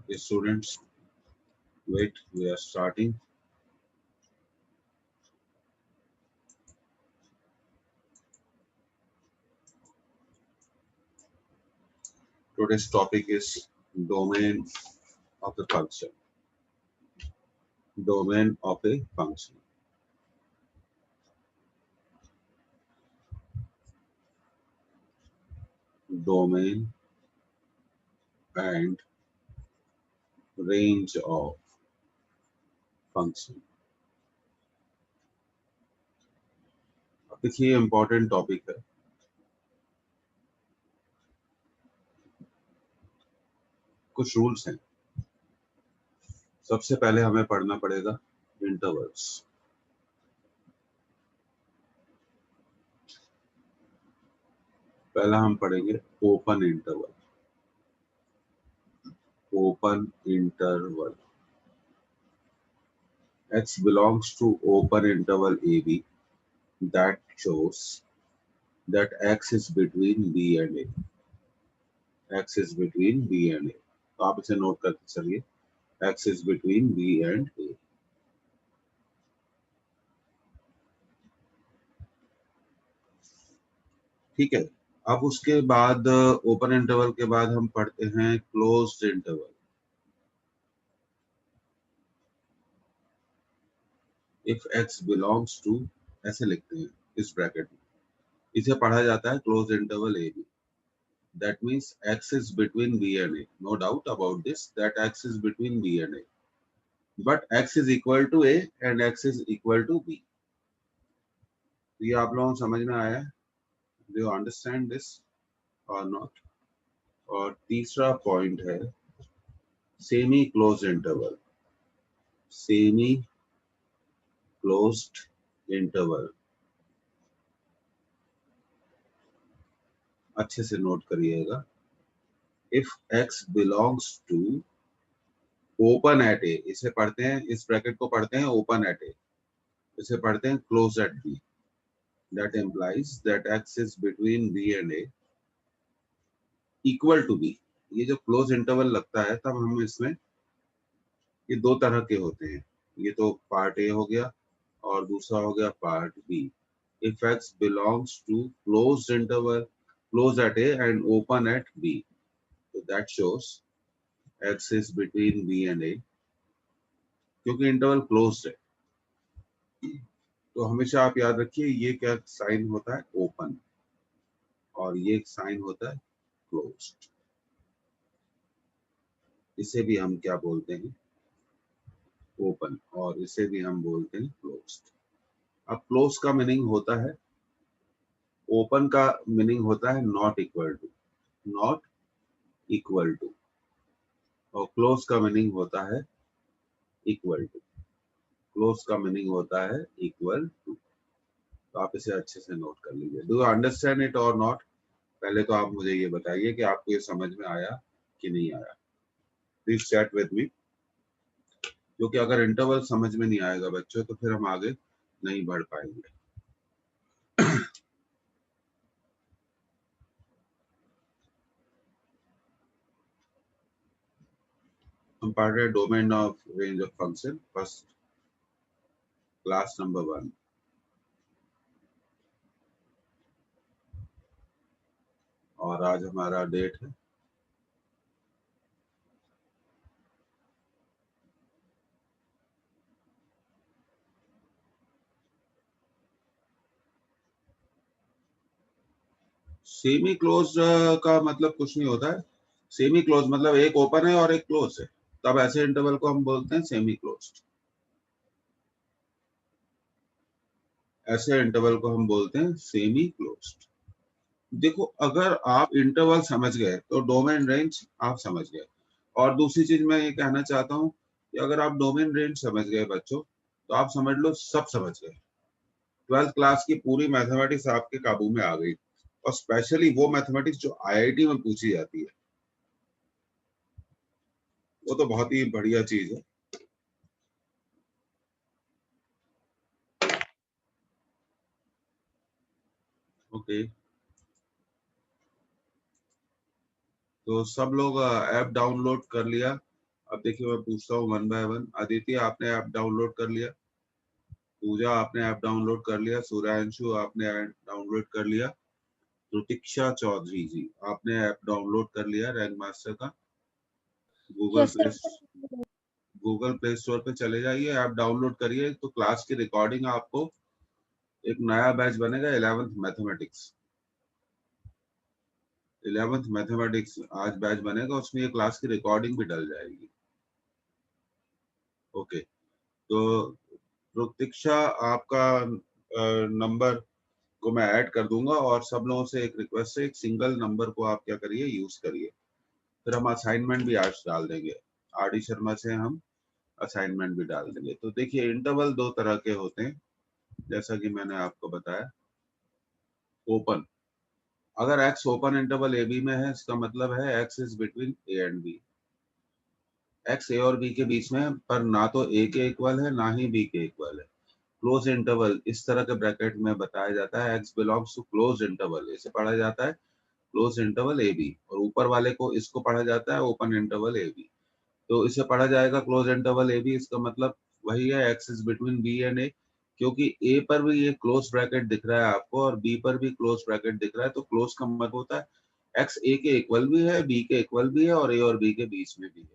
Students, wait, we are starting. Today's topic is domain of the function. Domain of a function. Domain and range of function. अब देखिए important topic है. कुछ rules हैं. सबसे पहले हमें पढ़ना पड़ेगा इंटरवल्स. पहला हम पढ़ेंगे open interval. Open interval. X belongs to open interval AB that shows that X is between B and A. X is between B and A. तो आप इसे नोट करके चलिए. X is between B and A. ठीक है. अब उसके बाद ओपन इंटरवल के बाद हम पढ़ते हैं closed interval. If X belongs to, ऐसे लिखते हैं इस ब्रैकेट में. इसे पढ़ा जाता है closed interval AB. That means X is between B and A. No doubt about this, that X is between B and A. But X is equal to A and X is equal to B. ये आप लोगों को समझ में आया? Do you understand this or not? और तीसरा point है semi closed interval. Semi closed interval. अच्छे से नोट करिएगा. If X belongs to open at A, इसे पढ़ते हैं, इस ब्रैकेट को पढ़ते हैं ओपन एट ए, इसे पढ़ते हैं close at B. That implies that X is between B and A equal to B. ये जो क्लोज इंटरवल लगता है तब हम इसमें, ये दो तरह के होते हैं. ये तो पार्ट ए हो गया और दूसरा हो गया part B. If X belongs to closed interval, close at A and open at B, so that shows X is between B and A. क्योंकि इंटरवल क्लोज्ड है तो हमेशा आप याद रखिए ये क्या साइन होता है, ओपन, और ये साइन होता है क्लोज्ड. इसे भी हम क्या बोलते हैं, ओपन, और इसे भी हम बोलते हैं क्लोज्ड. अब क्लोज का मीनिंग होता है, ओपन का मीनिंग होता है not equal to, not equal to, और क्लोज का मीनिंग होता है इक्वल टू. क्लोज का मीनिंग होता है इक्वल टू. तो आप इसे अच्छे से नोट कर लीजिए. डू यू अंडरस्टैंड इट और नॉट? पहले तो आप मुझे ये बताइए कि आपको ये समझ में आया कि नहीं आया. Please chat with me. क्योंकि अगर इंटरवल समझ में नहीं आएगा बच्चों तो फिर हम आगे नहीं बढ़ पाएंगे. हम पढ़ रहे हैं domain of range of function, first class number 1. और आज हमारा डेट है सेमी क्लोज. का मतलब कुछ नहीं होता है. सेमी क्लोज मतलब एक ओपन है और एक क्लोज है, तब ऐसे इंटरवल को हम बोलते हैं सेमी क्लोज्ड. ऐसे इंटरवल को हम बोलते हैं सेमी क्लोज्ड. देखो, अगर आप इंटरवल समझ गए तो डोमेन रेंज आप समझ गए. और दूसरी चीज मैं ये कहना चाहता हूँ कि अगर आप डोमेन रेंज समझ गए बच्चों तो आप समझ लो सब समझ गए. 12th क्लास की पूरी मैथमेटिक्स आपके काबू में आ गई, और स्पेशली वो मैथमेटिक्स जो आईआईटी में पूछी जाती है वो तो बहुत ही बढ़िया चीज है. ओके, तो सब लोग ऐप डाउनलोड कर लिया अब देखिए मैं पूछता हूँ वन बाय वन। आदित्य आपने ऐप डाउनलोड कर लिया, पूजा आपने ऐप डाउनलोड कर लिया, सूर्यांशु आपने ऐप डाउनलोड कर लिया, प्रतीक्षा चौधरी जी आपने ऐप डाउनलोड कर लिया रैंक मास्टर का। Google yes play sir. Store पे चले जाइए, ऐप डाउनलोड करिए। तो क्लास की रिकॉर्डिंग आपको, एक नया बैच बनेगा 11th मैथमेटिक्स। 11th मैथमेटिक्स आज बैच बनेगा, उसमें ये क्लास की रिकॉर्डिंग भी डल जाएगी। ओके, तो प्रतीक्षा आपका नंबर को मैं ऐड कर दूंगा, और सब लोगों से एक रिक्वेस्ट है, एक सिंगल नंबर को आप क्या करिए, यूज करिए। फिर हम असाइनमेंट भी आज डाल देंगे, आर डी शर्मा से हम असाइनमेंट भी डाल देंगे। तो देखिए इंटरवल दो तरह के होते हैं, जैसा कि मैंने आपको बताया। ओपन, अगर x open interval A B में है, इसका मतलब है x is between A and B. X A और बी के बीच में, पर ना तो ए के इक्वल है ना ही बी के इक्वल है। क्लोज इंटरवल इस तरह के ब्रैकेट में बताया जाता है, x belongs to close interval, इसे पढ़ा जाता है क्लोज इंटरवल ए बी, और ऊपर वाले को, इसको पढ़ा जाता है ओपन इंटरवल ए बी। तो इसे पढ़ा जाएगा क्लोज इंटरवल ए बी, इसका मतलब वही है x is between B and A. क्योंकि ए पर भी ये क्लोज ब्रैकेट दिख रहा है आपको, और बी पर भी क्लोज ब्रैकेट दिख रहा है, तो क्लोज का मतलब होता है एक्स ए के इक्वल भी है, बी के इक्वल भी है, और ए और बी के बीच में भी है।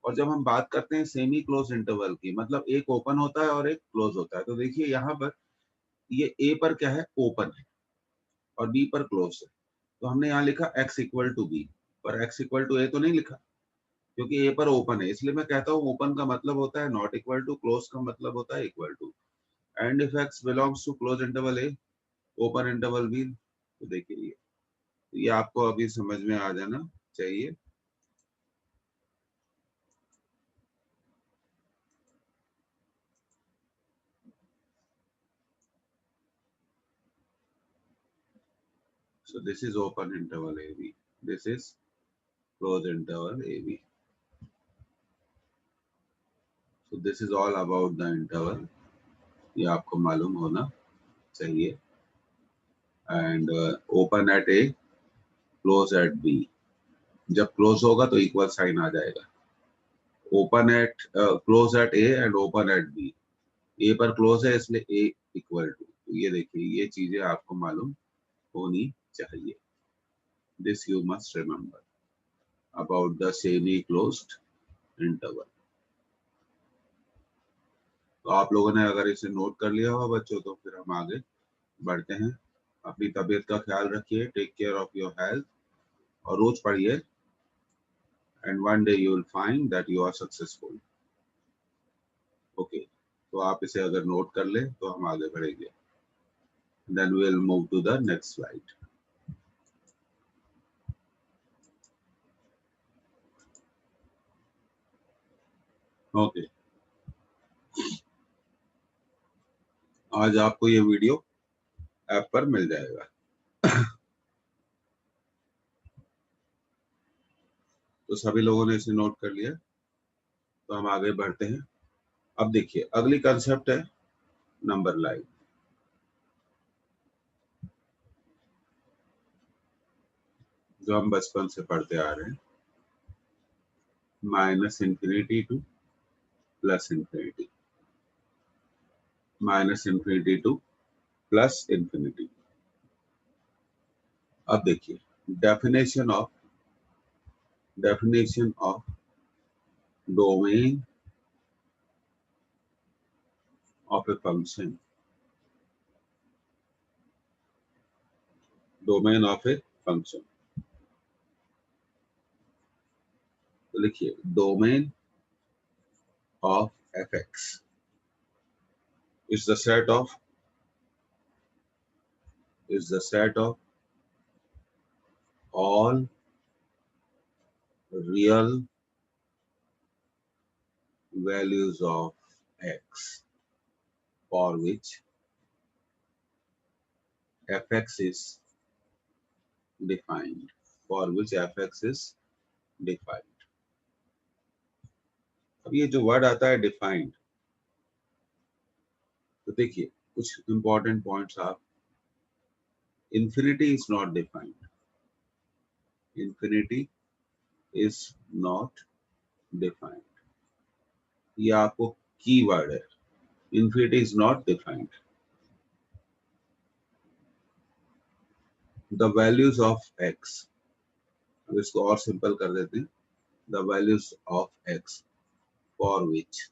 और जब हम बात करते हैं सेमी क्लोज इंटरवल की, मतलब एक ओपन होता है और एक क्लोज होता है। तो देखिए यहाँ पर ये ए पर क्या है, ओपन है, और बी पर क्लोज है। तो हमने यहाँ लिखा x इक्वल टू बी, पर x इक्वल टू ए तो नहीं लिखा, क्योंकि ए पर ओपन है। इसलिए मैं कहता हूँ ओपन का मतलब होता है नॉट इक्वल टू, क्लोज का मतलब होता है equal to. And if x belongs to close interval A, open interval B, तो देखिए ये आपको अभी समझ में आ जाना चाहिए। So this is open interval AB. This is closed interval AB. So this is all about the interval. ये आपको मालूम होना चाहिए। And open at A, close at B. जब क्लोज होगा तो इक्वल साइन आ जाएगा। Open at, close at A and open at B. A पर क्लोज है इसलिए ए इक्वल टू। ये देखिए, ये चीजें आपको मालूम होनी चाहिए। This you must remember about the semi closed interval. तो आप लोगों ने अगर इसे नोट कर लिया हो बच्चों, तो फिर हम आगे बढ़ते हैं। अपनी तबीयत का ख्याल रखिए, take care of your health, और रोज पढ़िए। And one day you will find that you are successful. Okay, तो आप इसे अगर नोट कर ले तो हम आगे बढ़ेंगे। Then we will move to the next slide. Okay, आज आपको ये वीडियो ऐप पर मिल जाएगा। तो सभी लोगों ने इसे नोट कर लिया, तो हम आगे बढ़ते हैं। अब देखिए अगली कंसेप्ट है नंबर लाइन। जो हम बचपन से पढ़ते आ रहे हैं, minus infinity two plus infinity, minus infinity two plus infinity. अब देखिए definition of domain of a function, domain of a function. तो लिखिए domain of F x is the set of all real values of x for which fx is defined, for which fx is defined। अब ये जो word आता है defined, तो देखिए कुछ इंपॉर्टेंट पॉइंट्स आप, infinity is not defined, infinity is not defined। ये आपको कीवर्ड है, infinity is not defined. The values of x, अब इसको और सिंपल कर देते हैं, the values of x for which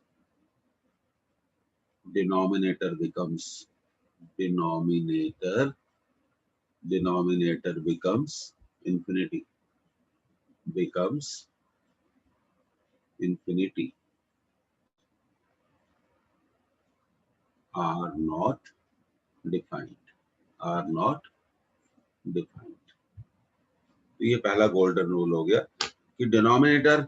denominator becomes denominator becomes infinity, becomes infinity are not defined, are not defined। तो ये पहला गोल्डन रूल हो गया कि डिनोमिनेटर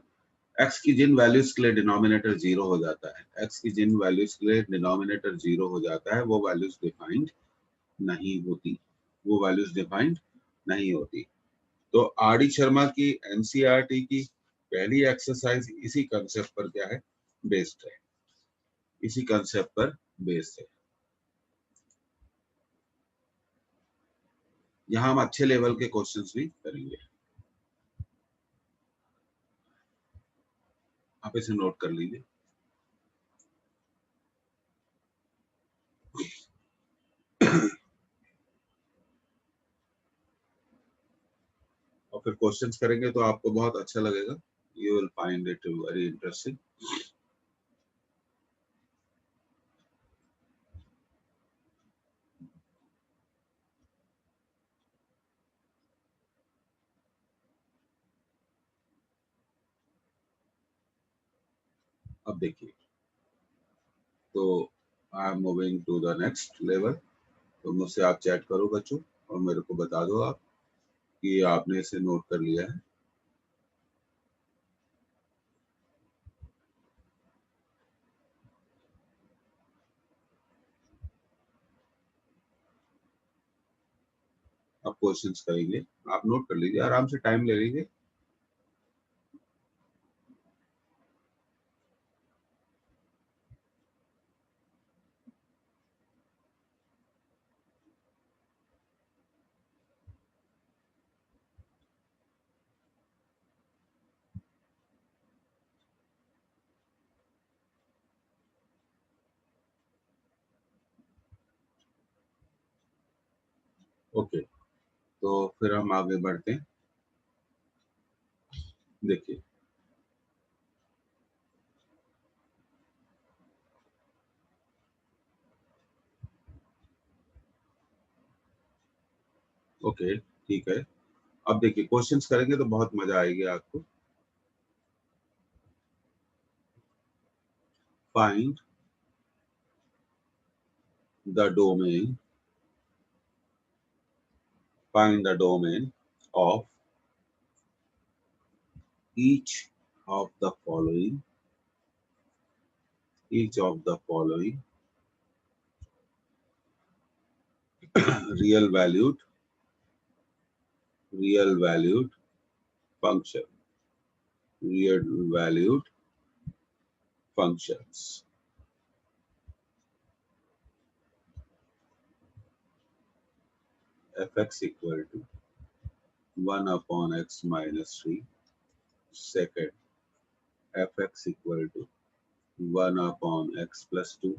x की जिन वैल्यूज के लिए डिनोमिनेटर जीरो हो जाता है, x की जिन वैल्यूज के लिए डिनोमिनेटर जीरो हो जाता है वो वैल्यूज डिफाइंड नहीं होती, वो वैल्यूज डिफाइंड नहीं होती। तो आर डी शर्मा की एनसीईआरटी की पहली एक्सरसाइज इसी कंसेप्ट पर क्या है, बेस्ड है, इसी कंसेप्ट पर बेस्ड है। यहां हम अच्छे लेवल के क्वेश्चंस भी करेंगे, आप इसे नोट कर लीजिए। और फिर क्वेश्चंस करेंगे तो आपको बहुत अच्छा लगेगा, you will find it very interesting. अब देखिए, तो I am moving to the next level. तो मुझसे आप चैट करो बच्चों और मेरे को बता दो आप कि आपने इसे नोट कर लिया है। अब क्वेश्चंस करेंगे, आप नोट कर लीजिए, आराम से टाइम ले लीजिए। ओके, तो फिर हम आगे बढ़ते हैं। देखिए, ओके ठीक है। अब देखिए, क्वेश्चंस करेंगे तो बहुत मजा आएगी आपको। Find the domain, find the domain of each of the following, each of the following real valued function, real valued functions। fx equal to 1 upon x minus 3, second fx equal to 1 upon x plus 2,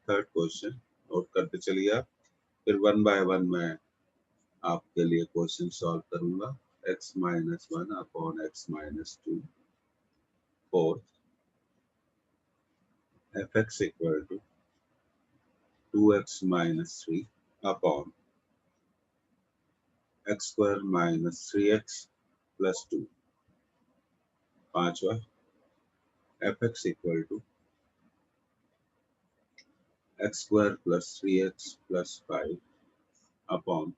third question note करते चलिए आप, फिर one by one मैं आपके लिए question solve करूंगा। x minus 1 upon x minus 2, fourth fx equal to 2x minus 3 upon x square minus 3x plus 2, पांचवा fx equal to x square plus 3x plus 5 upon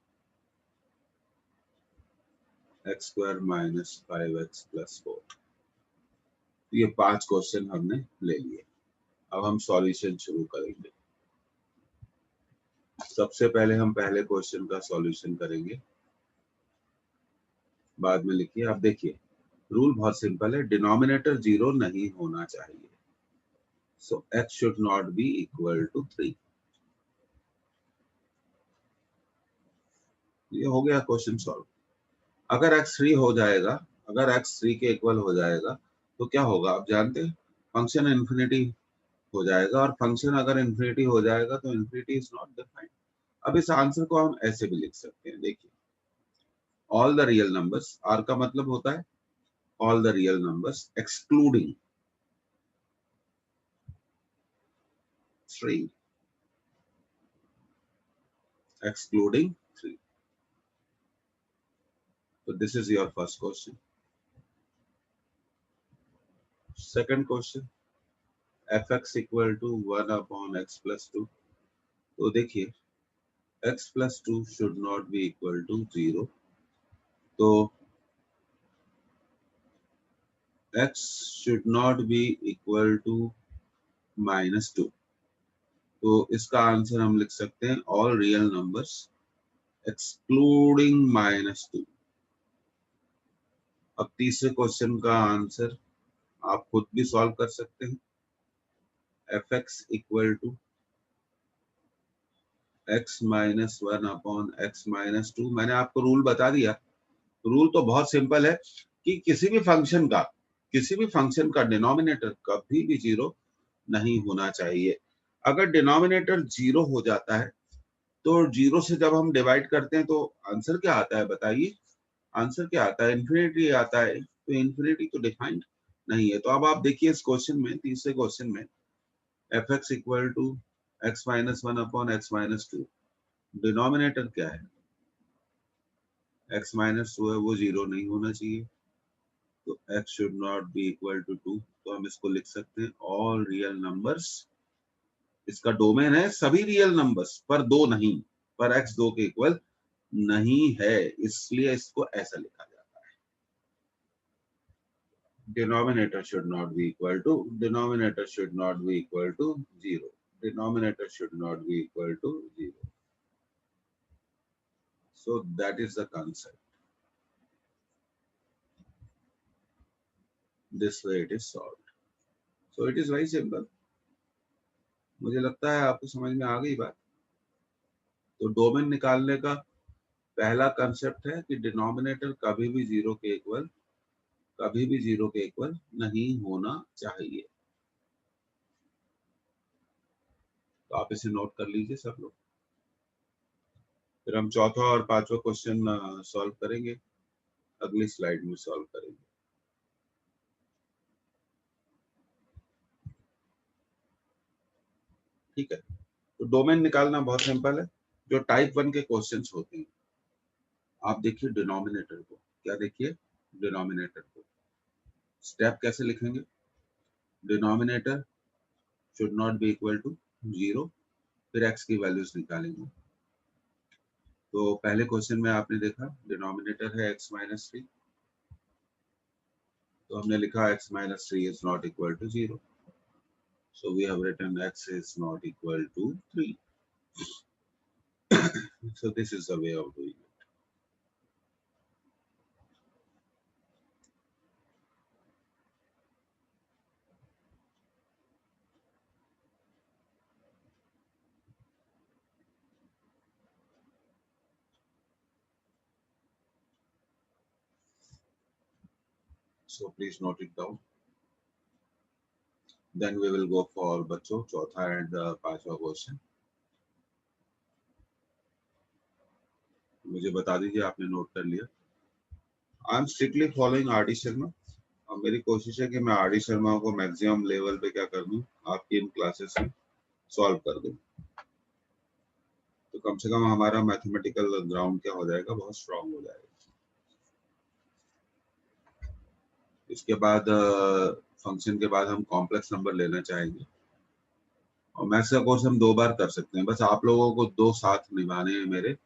x square minus 5x plus 4। ये पांच question हमने ले लिए। अब हम solution शुरू करेंगे। सबसे पहले हम पहले क्वेश्चन का सॉल्यूशन करेंगे, बाद में लिखिए। आप देखिए, रूल बहुत सिंपल है, डिनोमिनेटर जीरो नहीं होना चाहिए, so x should not be equal to 3। ये हो गया क्वेश्चन सॉल्व। अगर x 3 हो जाएगा, अगर x 3 के इक्वल हो जाएगा तो क्या होगा आप जानते हैं, फंक्शन इन्फिनिटी हो जाएगा, और फंक्शन अगर इन्फिनिटी हो जाएगा तो इन्फिनिटी इज नॉट डिफाइंड। अब इस आंसर को हम ऐसे भी लिख सकते हैं, देखिए all the real numbers, are का मतलब होता है all the real numbers excluding 3, excluding 3. So this is your first question. Second question, fx equal to 1 upon x plus 2. तो देखिए x plus 2 should not be equal to 0. तो x should not be equal to -2. तो इसका answer हम लिख सकते हैं all real numbers excluding -2. अब तीसरे क्वेश्चन का आंसर आप खुद भी सॉल्व कर सकते हैं। fx equal to x minus 1 upon x minus 2। मैंने आपको रूल बता दिया। रूल तो बहुत सिंपल है कि किसी भी फंक्शन का डिनोमिनेटर कभी भी जीरो नहीं होना चाहिए। अगर डिनोमिनेटर जीरो हो जाता है तो जीरो से जब हम डिवाइड करते हैं तो आंसर क्या आता है बताइए? आंसर क्या आता है? इन्फिनिटी आता है। तो इन्फिनिटी तो डिफाइंड नहीं है। तो अब आप देखिए इस क्वेश्चन में, तीसरे क्वेश्चन में f x equal to x minus 1 upon x minus 2, denominator क्या है? x माइनस 2 है, वो जीरो नहीं होना चाहिए। तो x should not be equal to 2। तो हम इसको लिख सकते हैं ऑल रियल नंबर्स, इसका डोमेन है सभी रियल नंबर्स पर दो नहीं, पर x 2 के इक्वल नहीं है, इसलिए इसको ऐसा लिखा जाता है। Denominator should not be equal to, denominator should not be equal to zero, denominator should not be equal to zero. So that is the concept. This way it is solved. So it is very simple. मुझे लगता है आपको समझ में आ गई बात। तो domain निकालने का पहला कंसेप्ट है कि डिनोमिनेटर कभी भी जीरो के इक्वल, कभी भी जीरो के इक्वल नहीं होना चाहिए। तो आप इसे नोट कर लीजिए सब लोग। फिर हम चौथा और पांचवा क्वेश्चन सॉल्व करेंगे, अगली स्लाइड में सॉल्व करेंगे। ठीक है, तो डोमेन निकालना बहुत सिंपल है। जो टाइप 1 के क्वेश्चंस होते हैं, आप देखिए डिनोमिनेटर को, क्या देखिए? डिनोमिनेटर को। स्टेप कैसे लिखेंगे? Denominator should not be equal to zero, फिर x की वैल्यूज निकालेंगे। तो पहले क्वेश्चन में आपने देखा डिनोमिनेटर है x माइनस 3, तो हमने लिखा x minus 3 is not equal to zero, so we have written x is not equal to 3। so this is the way of doing it. So please note it down. Then we will go for बच्चों चौथा and पांचवा question. मुझे बता दीजिए आपने note कर लिया। I am strictly following are D Sharma, और मेरी कोशिश है कि मैं आर डी शर्मा को मैक्सिमम लेवल पे क्या कर दूं, आपकी इन क्लासेस में सॉल्व कर दूं। तो कम से कम हमारा मैथमेटिकल ग्राउंड क्या हो जाएगा, बहुत स्ट्रांग हो जाएगा। इसके बाद फंक्शन के बाद हम कॉम्प्लेक्स नंबर लेना चाहेंगे, और मैथ्स का कोर्स हम 2 बार कर सकते हैं। बस आप लोगों को 2 साथ निभाने हैं मेरे।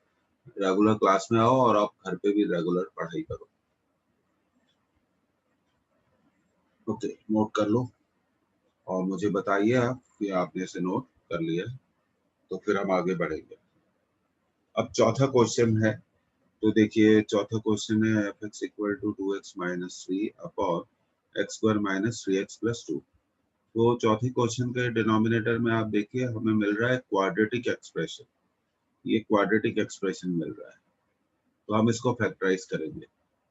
रेगुलर क्लास में आओ और आप घर पे भी रेगुलर पढ़ाई करो। ओके, नोट कर लो और मुझे बताइए आप कि आपने इसे नोट कर लिया, तो फिर हम आगे बढ़ेंगे। अब चौथा क्वेश्चन है, तो देखिए चौथा क्वेश्चन है f x equal to 2x minus 3 upon x square minus 3x plus 2। तो चौथे क्वेश्चन के डिनोमिनेटर में आप देखिए हमें मिल रहा है क्वाड्रेटिक एक्सप्रेशन, ये क्वाड्रेटिक एक्सप्रेशन मिल रहा है, तो हम इसको फैक्टराइज करेंगे।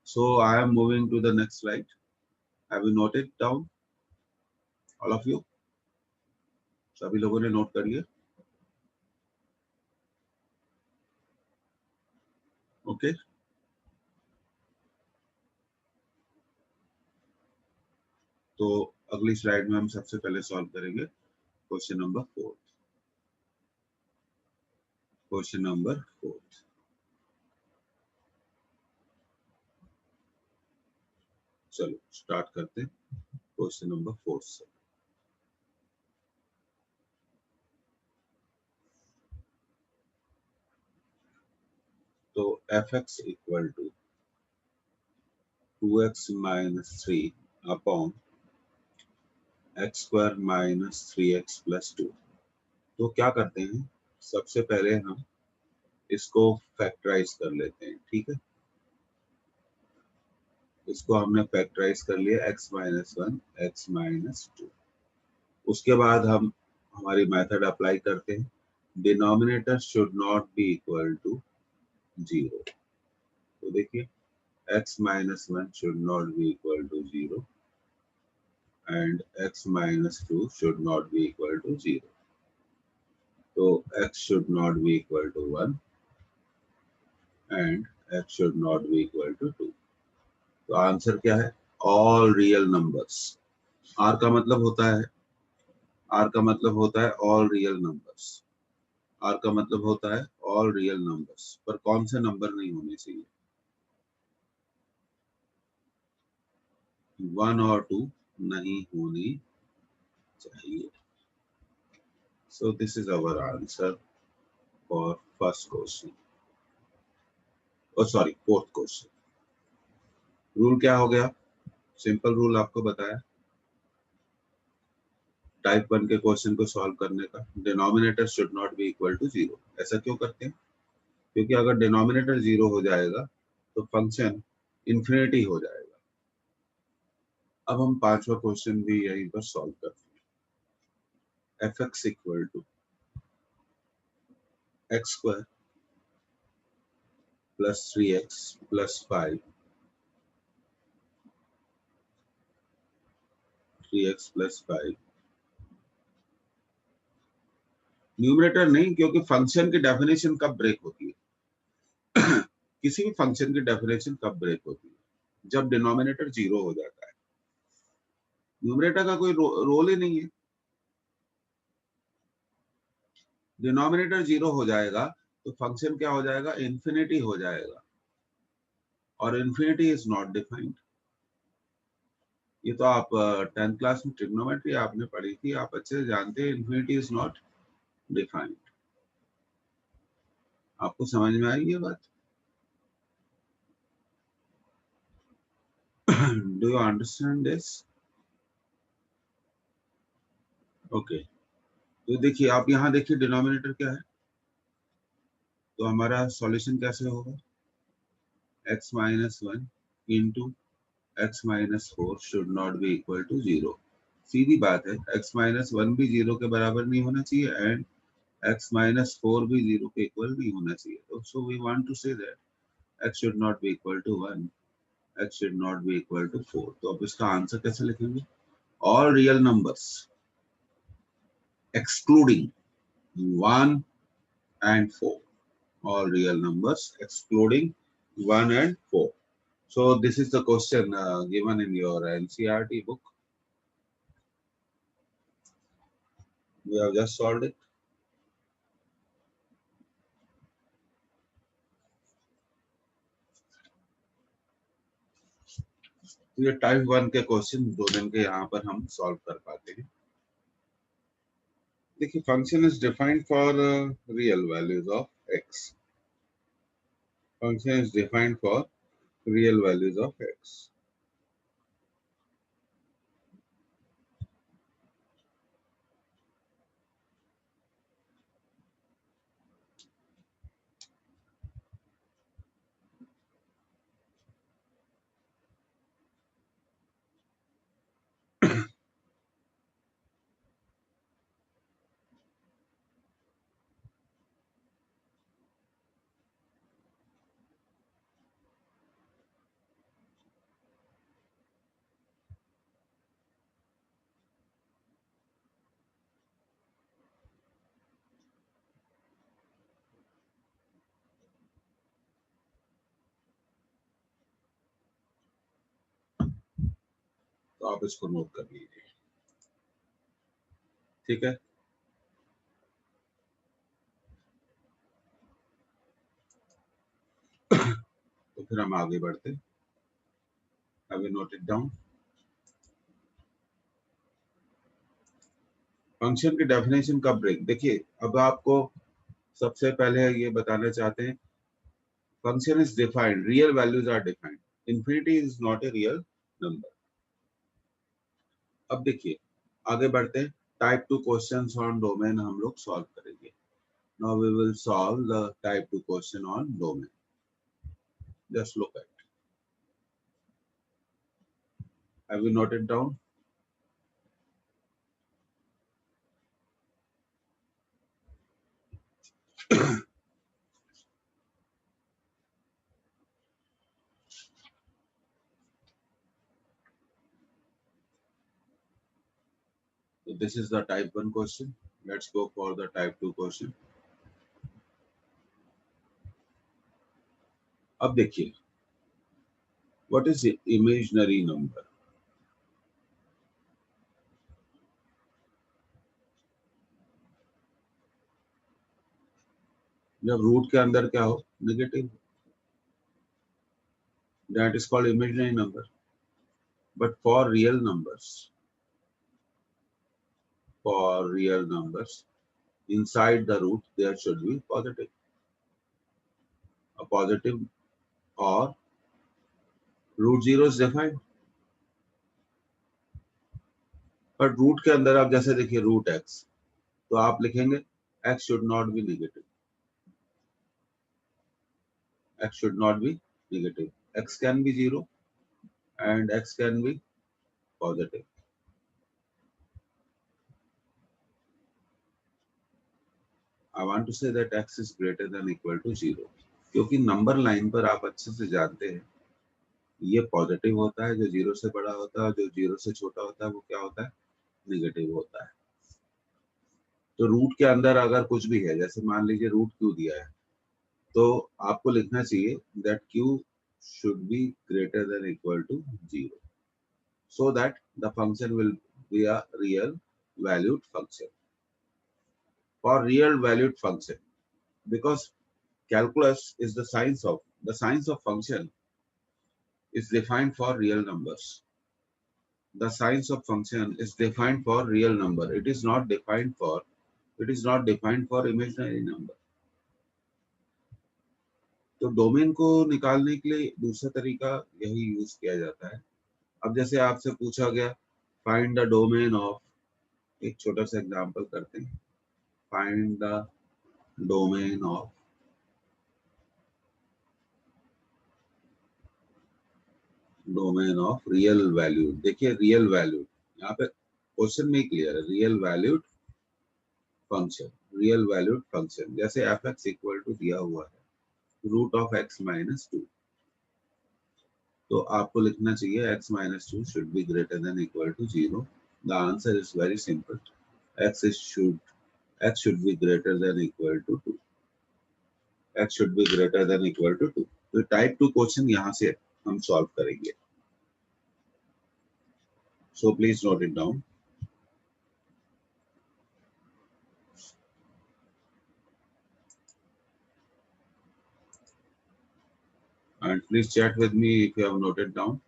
So I am moving to the next slide. Have you noted down? All of you, सभी लोगों ने नोट कर लिया? ओके, तो अगली स्लाइड में हम सबसे पहले सॉल्व करेंगे क्वेश्चन नंबर 4। क्वेश्चन नंबर 4, चलो स्टार्ट करते हैं क्वेश्चन नंबर 4 से। तो f x equal to 2x minus 3 upon x square minus 3x plus 2। तो क्या करते हैं, सबसे पहले हम इसको फैक्टराइज कर लेते हैं, ठीक है। इसको हमने फैक्टराइज कर लिया, x माइनस 1 एक्स माइनस 2। उसके बाद हम हमारी मेथड अप्लाई करते हैं, denominator should not be equal to 0। तो देखिए x minus 1 should not be equal to 0 and x minus 2 should not be equal to 0. So x should not be equal to 1 and x should not be equal to 2. तो answer क्या है, all real numbers. r का मतलब होता है, r का मतलब होता है ऑल रियल नंबर्स। r का मतलब होता है ऑल रियल नंबर्स, पर कौन से नंबर नहीं होने चाहिए, 1 और 2 नहीं होनी चाहिए। So this is our answer for first question. Oh sorry, fourth question. Rule क्या हो गया, सिंपल रूल आपको बताया टाइप 1 के क्वेश्चन को सॉल्व करने का, denominator should not be equal to 0। ऐसा क्यों करते हैं, क्योंकि अगर डिनोमिनेटर 0 हो जाएगा तो फंक्शन इंफिनिटी हो जाएगा। अब हम पांचवा क्वेश्चन भी यहीं पर सॉल्व करते हैं। F x equal to x square plus 3x plus 5, 3x plus 5 numerator नहीं, क्योंकि फंक्शन की डेफिनेशन कब ब्रेक होती है किसी भी फंक्शन की डेफिनेशन कब ब्रेक होती है, जब डिनोमिनेटर 0 हो जाता है। न्यूमरेटर का कोई रोल ही नहीं है, डिनोमिनेटर 0 हो जाएगा तो फंक्शन क्या हो जाएगा, इंफिनिटी हो जाएगा, और इंफिनिटी इज नॉट डिफाइंड। ये तो आप 10th क्लास में ट्रिग्नोमेट्री आपने पढ़ी थी, आप अच्छे से जानते हैं इंफिनिटी इज नॉट डिफाइंड। आपको समझ में आई ये बात? Do you understand this? Okay, तो देखिए आप यहाँ देखिए डिनोमिनेटर क्या है, तो हमारा सॉल्यूशन कैसे होगा, x minus 1 into x minus 4 should not be equal to 0। सीधी बात है, x माइनस 1 भी 0 के बराबर नहीं होना चाहिए एंड x minus 4 भी 0 के इक्वल नहीं होना चाहिए। तो so we want to say that x should not be equal to 1, x should not be equal to 4। तो अब इसका आंसर कैसे लिखेंगे, all real numbers excluding 1 and 4, all real numbers excluding 1 and 4। So this is the question given in your NCERT book. We have just solved it. तो ये type 1 के question 2 दिन के यहाँ पर हम सॉल्व कर पाते हैं। देखिए function is defined for real values of x। Function is defined for real values of x. तो आप इसको नोट कर लीजिए, ठीक है। तो फिर हम आगे बढ़ते हैं। Have you noted down? Function की डेफिनेशन का ब्रेक देखिए, अब आपको सबसे पहले ये बताना चाहते हैं, function is defined, real values are defined, infinity is not a real number. अब देखिए आगे बढ़ते हैं, टाइप 2 क्वेश्चंस ऑन डोमेन हम लोग सॉल्व करेंगे। Now we will solve the type 2 question on domain. Just look at, have you noted down? So this is the type 1 question. Let's go for the type 2 question. अब देखिए, what is the imaginary number? जब root के अंदर क्या हो, negative, that is called imaginary number. But for real numbers, inside the root there should be positive, a positive, or root 0 is defined. But root के अंदर आप जैसे देखिए root x, तो आप लिखेंगे x should not be negative. X should not be negative. X can be 0 and x can be positive. I want to say that x is greater than equal to 0, क्योंकि number line पर आप अच्छे से जानते हैं ये positive होता है, जो 0 से बड़ा होता है, जो 0 से छोटा होता है वो क्या होता है, नेगेटिव होता है। तो रूट के अंदर अगर कुछ भी है, जैसे मान लीजिए रूट क्यू दिया है, तो आपको लिखना चाहिए that q should be greater than equal to 0, so that the function will be a real valued function. For real valued function, because calculus is the science of function is defined for real numbers. The science of function is defined for real number. It is not defined for imaginary number. तो domain को निकालने के लिए दूसरा तरीका यही use किया जाता है। अब जैसे आपसे पूछा गया फाइंड द डोमेन ऑफ, एक छोटा सा एग्जांपल करते हैं, find the domain of real value. देखिए रियल वैल्यू यहाँ पे क्वेश्चन में क्लियर है, रियल वैल्यूड फंक्शन जैसे एफ एक्स इक्वल टू दिया हुआ है रूट ऑफ एक्स माइनस 2, तो आपको लिखना चाहिए x minus 2 should be greater than equal to 0. The answer is very simple. x should be greater than equal to 2. x should be greater than equal to 2. तो type 2 question यहाँ से हम solve करेंगे। So please note it down. And please chat with me if you have noted down.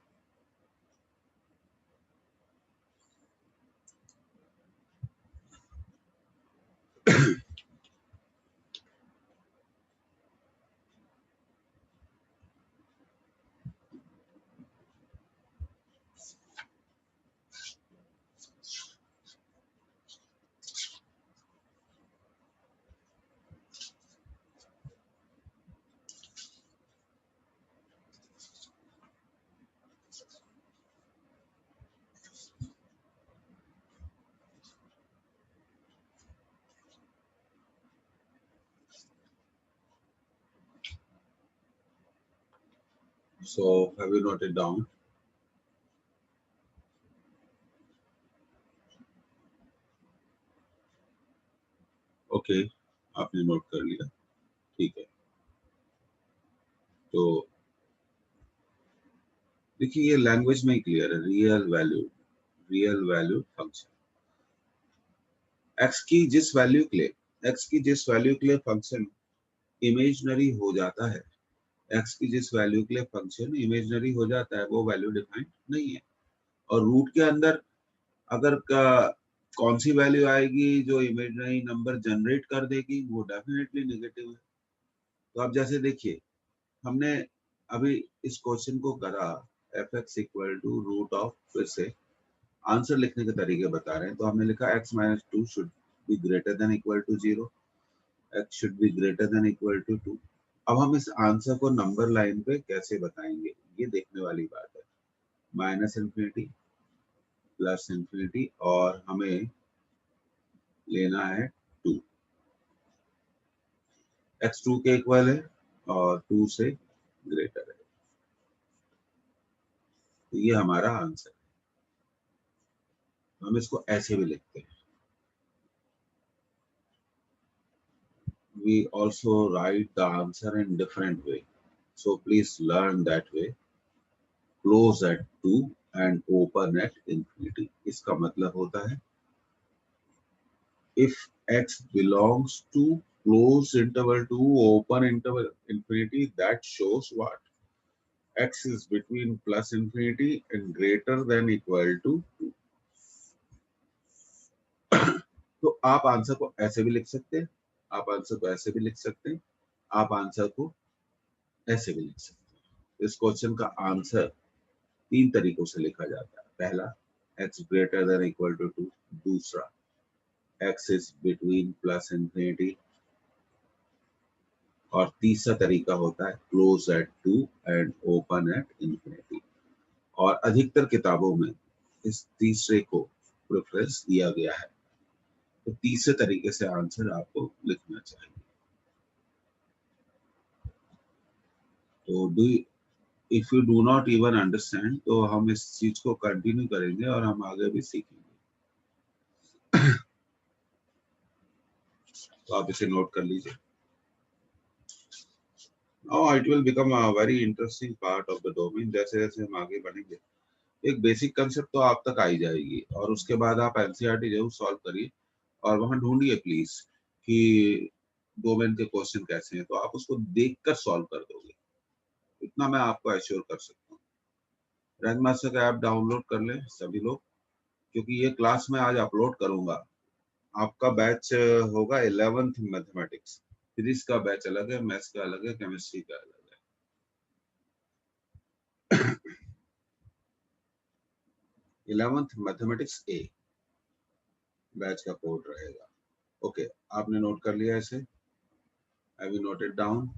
So have you noted down? Okay, आपने note कर लिया, ठीक है। तो देखिए ये लैंग्वेज में ही क्लियर है, real value. Real value function. x की जिस वैल्यू के लिए फंक्शन इमेजिनरी हो जाता है, x की जिस वैल्यू के लिए फंक्शन इमेजिनरी हो जाता है वो वैल्यू डिफाइंड नहीं है। और रूट के अंदर अगर कौन सी वैल्यू आएगी जो इमेजिनरी नंबर जनरेट कर देगी, वो डेफिनेटली नेगेटिव है। तो अब जैसे देखिए, हमने अभी इस क्वेश्चन को करा f(x) equal to root of, फिर से आंसर लिखने के तरीके बता रहे हैं। तो हमने लिखा x minus 2 should be greater than equal to 0, x should be greater than equal to 2। अब हम इस आंसर को नंबर लाइन पे कैसे बताएंगे, ये देखने वाली बात है। माइनस इन्फिनिटी, प्लस इन्फिनिटी, और हमें लेना है 2। x 2 के इक्वल है और 2 से ग्रेटर है, तो ये हमारा आंसर है। हम इसको ऐसे भी लिखते हैं। We also write the answer in different way, so please learn that way. Close at 2 and open at infinity. इसका मतलब होता है if x belongs to close interval 2 open interval infinity, that shows what? X is between plus infinity and greater than equal to 2. तो आप answer को ऐसे भी लिख सकते हैं, आप आंसर को ऐसे भी लिख सकते हैं, आप आंसर को ऐसे भी लिख सकते हैं। इस क्वेश्चन का आंसर 3 तरीकों से लिखा जाता है। पहला, x greater than equal to 2। दूसरा, x is between plus infinity. और तीसरा तरीका होता है close at 2 and open at infinity. और अधिकतर किताबों में इस तीसरे को प्रेफरेंस दिया गया है। तो तीसरे तरीके से आंसर आपको लिखना चाहिए। तो if you do not even understand, तो हम इस चीज को कंटिन्यू करेंगे और हम आगे भी सीखेंगे। तो आप इसे नोट कर लीजिए। Now it will become a very interesting part of the domain। जैसे जैसे हम आगे बढ़ेंगे, एक बेसिक कंसेप्ट तो आप तक आई जाएगी, और उसके बाद आप एनसीईआरटी जरूर सॉल्व करिए और वहां ढूंढिए प्लीज कि डोमेन के क्वेश्चन कैसे हैं, तो आप उसको देखकर सॉल्व कर दोगे, इतना मैं आपको एश्योर कर सकता हूँ। रैंक मास्टर का ऐप डाउनलोड कर लें सभी लोग, क्योंकि ये क्लास मैं आज अपलोड करूंगा। आपका बैच होगा 11th मैथमेटिक्स। फिजिक्स का बैच अलग है, मैथ्स का अलग है, केमिस्ट्री का अलग है। 11th मैथमेटिक्स ए बैच का कोड रहेगा। ओके, आपने नोट कर लिया इसे? Have you noted down?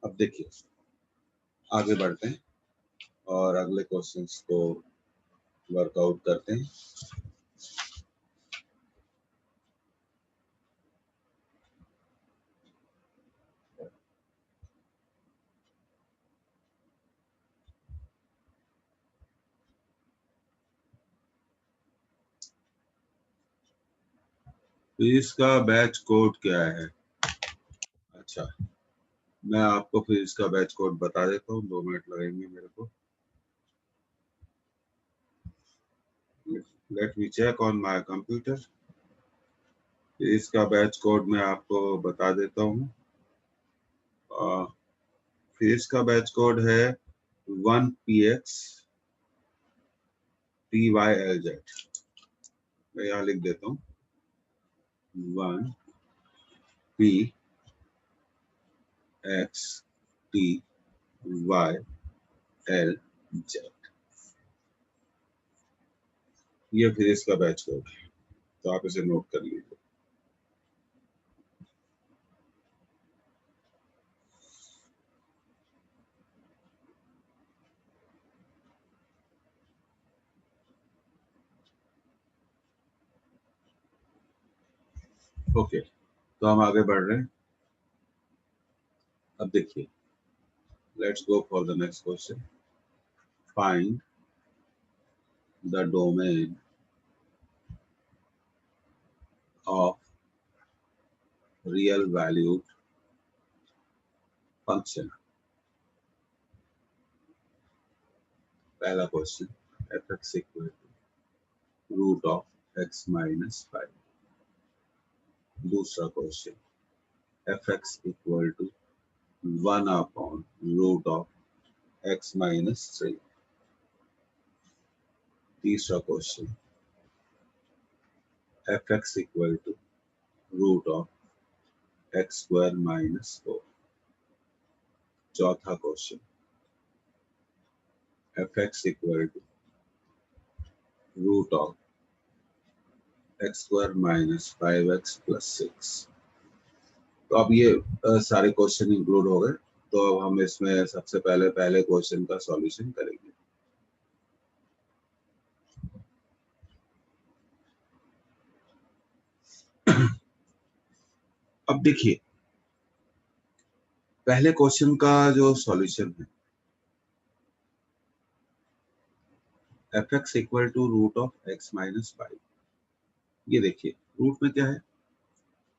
अब देखिए, आगे बढ़ते हैं और अगले क्वेश्चंस को वर्कआउट करते हैं। फिजिक्स का बैच कोड क्या है? अच्छा, मैं आपको फिजिक्स का बैच कोड बता देता हूँ, 2 मिनट लगेंगे मेरे को। Let me check on my computer. Physics का बैच कोड मैं आपको बता देता हूँ। फिजिक्स का बैच कोड है 1px tyLz। मैं यहाँ लिख देता हूँ 1px tyLz। ये फिजिक्स का बैच कोड है, तो आप इसे नोट कर लीजिए। ओके, तो हम आगे बढ़ रहे हैं। अब देखिए, let's go for the next question. Find the domain of real valued function. पहला question fx equal to root of x minus 5। दूसरा question fx equal to 1 upon root of x minus 3। तीसरा question fx equal to root of x square minus 4। चौथा question fx equal to root of x square minus 5x plus 6। तो अब ये सारे question include हो गए। तो अब हम इसमें सबसे पहले क्वेश्चन का सॉल्यूशन करेंगे। अब देखिए पहले क्वेश्चन का जो सॉल्यूशन है fx equal to root of x minus 5। ये देखिए रूट में क्या है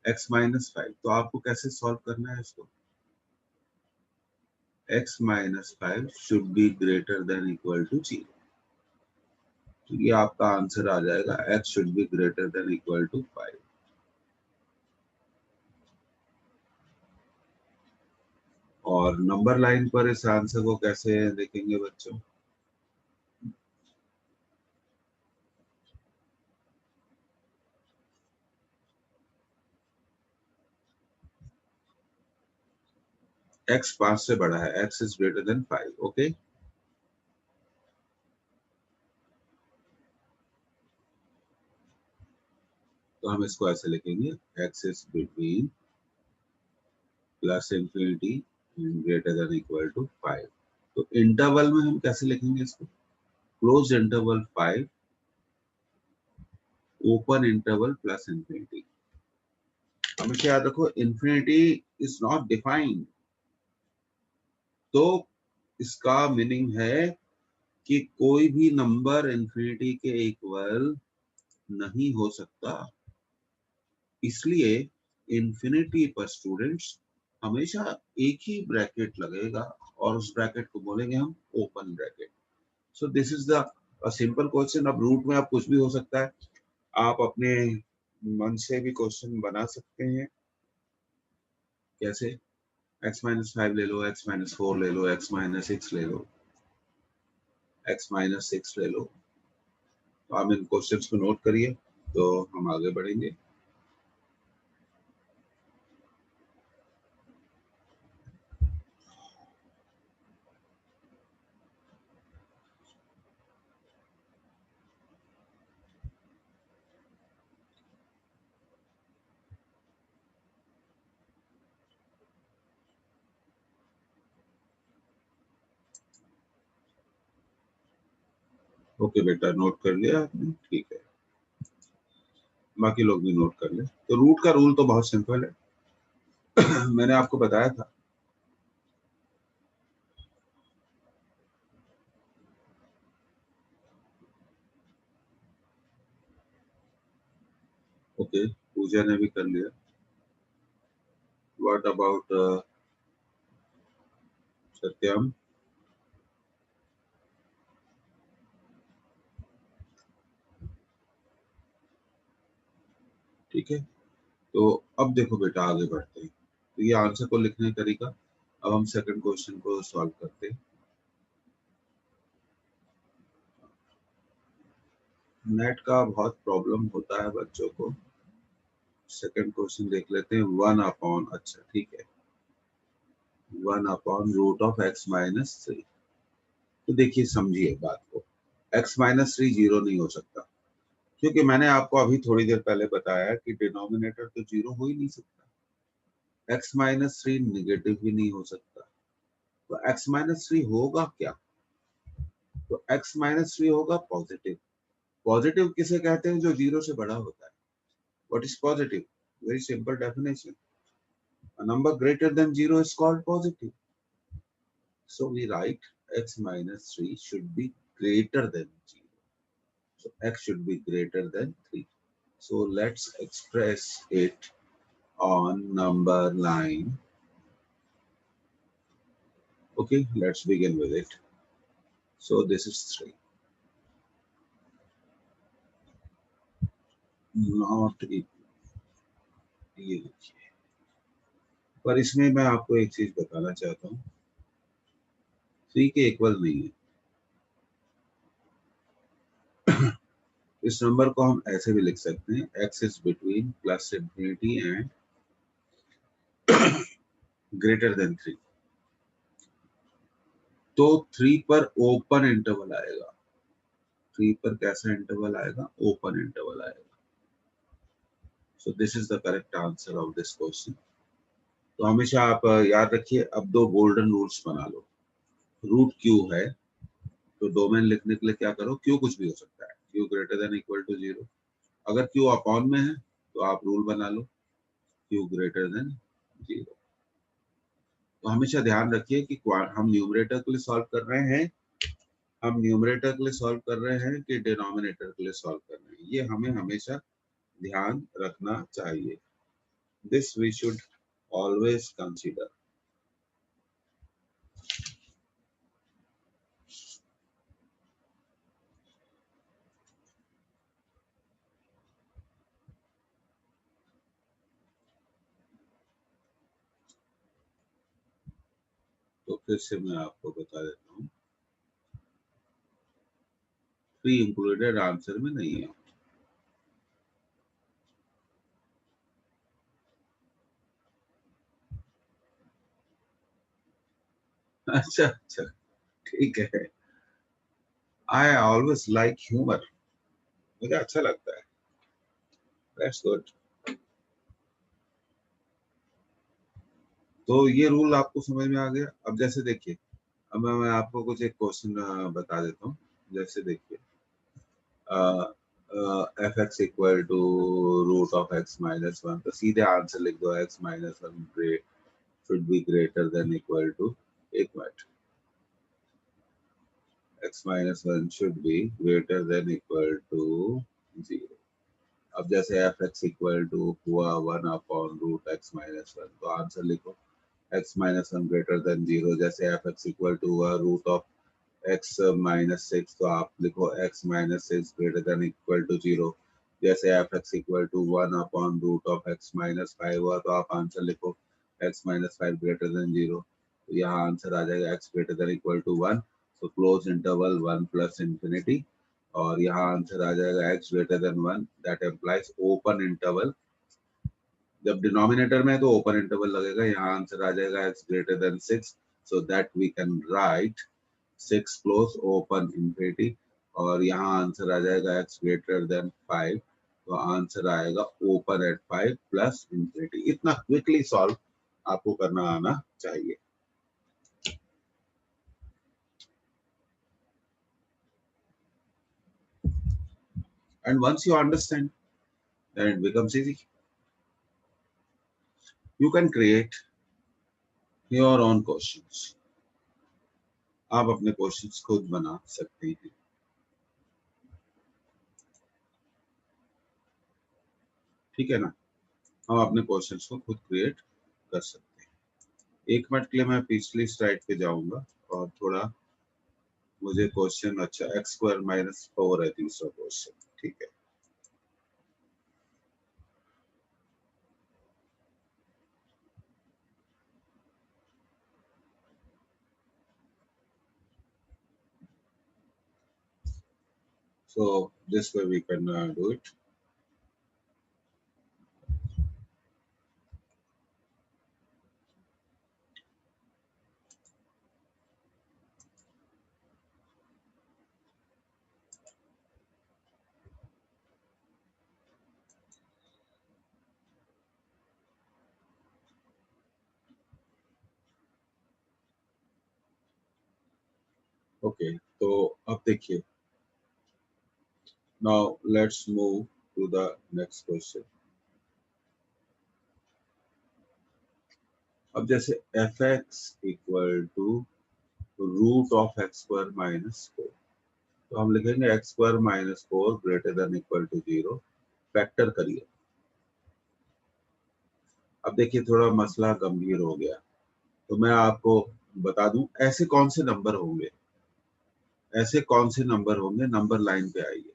x माइनस 5। तो आपको कैसे सॉल्व करना है इसको, x minus 5 should be greater than equal to 0। तो ये आपका आंसर आ जाएगा x should be greater than equal to 5। और नंबर लाइन पर इस आंसर को कैसे देखेंगे बच्चों, x 5 से बड़ा है, x is greater than 5। Okay तो हम इसको ऐसे लिखेंगे x is between plus infinity and greater than equal to 5। तो इंटरवल में हम कैसे लिखेंगे इसको, close interval 5 open interval plus infinity. हमेशा याद रखो इंफिनिटी इज नॉट डिफाइंड। तो इसका मीनिंग है कि कोई भी नंबर इंफिनिटी के इक्वल नहीं हो सकता। इसलिए इंफिनिटी पर स्टूडेंट्स हमेशा एक ही ब्रैकेट लगेगा और उस ब्रैकेट को बोलेंगे हम open bracket. So this is the simple question. अब रूट में आप कुछ भी हो सकता है, आप अपने मन से भी क्वेश्चन बना सकते हैं। कैसे, x माइनस 5 ले लो, x माइनस 4 ले लो, x माइनस 6 ले लो, x माइनस 6 ले लो। तो आप इन क्वेश्चंस को नोट करिए तो हम आगे बढ़ेंगे। ओके बेटा, नोट कर लिया आपने, ठीक है। बाकी लोग भी नोट कर ले। तो रूट का रूल तो बहुत सिंपल है मैंने आपको बताया था। ओके, पूजा ने भी कर लिया। व्हाट अबाउट सत्यम? ठीक है, तो अब देखो बेटा आगे बढ़ते हैं। तो ये आंसर को लिखने का तरीका। अब हम सेकंड क्वेश्चन को सॉल्व करते हैं। नेट का बहुत प्रॉब्लम होता है बच्चों को। सेकंड क्वेश्चन देख लेते हैं। 1 अपॉन, अच्छा ठीक है, 1 upon root of x minus 3। तो देखिए समझिए बात को, x माइनस 3 जीरो नहीं हो सकता, क्योंकि मैंने आपको अभी थोड़ी देर पहले बताया कि डिनोमिनेटर तो जीरो हो ही नहीं सकता। x माइनस 3 निगेटिव भी नहीं हो सकता। तो x माइनस 3 होगा क्या, तो x माइनस 3 होगा पॉजिटिव। पॉजिटिव किसे कहते हैं, जो जीरो से बड़ा होता है। What is positive? Very simple definition, a number greater than 0 is called positive. So we write x minus 3 should be greater than 0. So x should be greater than 3. So let's express it on number line. Okay, let's begin with it. So this is 3, not equal. ये देखिए, पर इसमें मैं आपको एक चीज बताना चाहता हूँ, 3 के इक्वल नहीं है। इस नंबर को हम ऐसे भी लिख सकते हैं, x is between plus infinity and greater then 3। तो 3 पर ओपन इंटरवल आएगा। 3 पर कैसा इंटरवल आएगा? ओपन इंटरवल आएगा। So this is the correct answer of this question. तो हमेशा आप याद रखिए, अब दो गोल्डन रूल्स बना लो। रूट क्यू है तो डोमेन लिखने के लिए क्या करो, क्यू कुछ भी हो सकता है, q greater than equal to 0। अगर क्यू अपॉन में है तो आप रूल बना लो क्यू ग्रेटर देन 0। तो हमेशा ध्यान रखिए कि हम न्यूमरेटर के लिए सॉल्व कर रहे हैं, हम न्यूमरेटर के लिए सॉल्व कर रहे हैं कि डिनोमिनेटर के लिए सॉल्व कर रहे हैं, ये हमें हमेशा ध्यान रखना चाहिए। This we should always consider. तो फिर से मैं आपको बता देता हूँ, प्री इंक्लूडेड आंसर में नहीं है। अच्छा अच्छा, ठीक है। आई ऑलवेज लाइक ह्यूमर, मुझे अच्छा लगता है। That's good. तो ये रूल आपको समझ में आ गया। अब जैसे देखिए, अब मैं आपको कुछ एक क्वेश्चन बता देता हूँ। जैसे देखिए, f x equal to root of x minus 1, तो सीधे आंसर लिख दो, x minus 1 should be greater than equal to, एक minute, x minus 1 should be greater than equal to 0। अब जैसे एफ एक्स इक्वल टू हुआ 1 अपॉन रूट एक्स माइनस 1, तो answer लिखो x माइनस 1 ग्रेटर देन 0। जैसे f x equal to हुआ root of x minus 6, तो आप लिखो x minus 6 greater than equal to 0। जैसे f x equal to 1 upon root of x minus 5 हुआ, तो आप आंसर लिखो x माइनस 5 ग्रेटर देन 0। तो यहाँ आंसर आ जाएगा x greater than equal to 1। तो क्लोज इंटरवल 1 प्लस इंफिनिटी, और यहाँ आंसर आ जाएगा x greater then 1, that employees open interval. जब डिनोमिनेटर में है तो ओपन इंटरवल लगेगा, यहाँ आंसर आ जाएगा x greater than 6, so that we can write 6 close open infinity, और यहाँ आंसर आ जाएगा x ग्रेटर देन 5, तो आंसर आएगा ओपन एट 5 प्लस इंफिनिटी। इतना क्विकली सॉल्व आपको करना आना चाहिए। And once you understand, then it becomes easy. You can create your own questions. आप अपने क्वेश्चंस खुद बना सकते हैं, ठीक है ना। हम अपने क्वेश्चंस को खुद क्रिएट कर सकते हैं। एक मिनट के लिए मैं पिछली स्लाइड पे जाऊंगा और थोड़ा मुझे क्वेश्चन, अच्छा एक्स स्क्वायर माइनस 4 है तीसरा क्वेश्चन, ठीक है। So this way we can do it. Okay, तो अब देखिए, now let's move to the next question. अब जैसे f x equal to root of x square minus 4, तो हम लिखेंगे x square minus 4 greater than equal to 0। Factor करिए। अब देखिए थोड़ा मसला गंभीर हो गया, तो मैं आपको बता दूं ऐसे कौन से नंबर होंगे ऐसे कौन से नंबर होंगे, नंबर लाइन पे आइए।